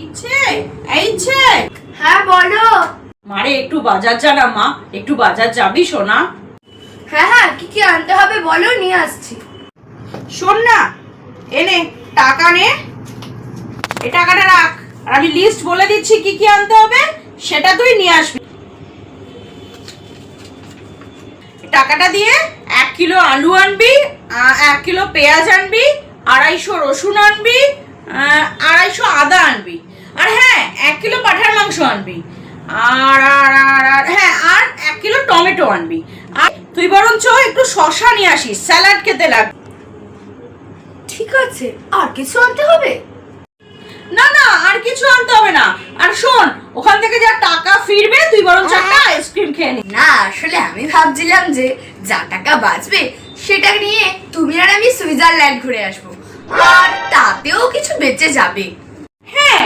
ইচ্ছে ইচ্ছে হ্যাঁ বলো। মারে একটু বাজার যা না মা, একটু বাজার যাবি সোনা? হ্যাঁ হ্যাঁ, কি কি আনতে হবে বলো, নিয়ে আসছি। শোন না, এনে টাকা নে, এই টাকাটা রাখ, আর আমি লিস্ট বলে দিচ্ছি কি কি আনতে হবে, সেটা তুই নিয়ে আসবি। টাকাটা দিয়ে 1 কিলো আলু আনবি, 1 কিলো পেঁয়াজ আনবি, 250 রসুন আনবি, 250 আদা আনবি, আর হ্যাঁ 1 কিলো পাঠার মাংস আনবি, আর আর আর আর হ্যাঁ আর 1 কিলো টমেটো আনবি। আর তুই বরঞ্চ একটু শসা নিয়ে আসিস, স্যালাড খেতে লাগবে। ঠিক আছে, আর কিছু আনতে হবে? না না, আর কিছু আনতে হবে না। আর শোন, ওখান থেকে যা টাকা ফিরবে তুই বরঞ্চ একটা আইসক্রিম খেয়ে নি। না, আসলে আমি ভাবছিলাম যে যা টাকা বাঁচবে সেটা নিয়ে তুমি আর আমি সুইজারল্যান্ড ঘুরে আসবো, আর তাতেও কিছু বেঁচে যাবে। হ্যাঁ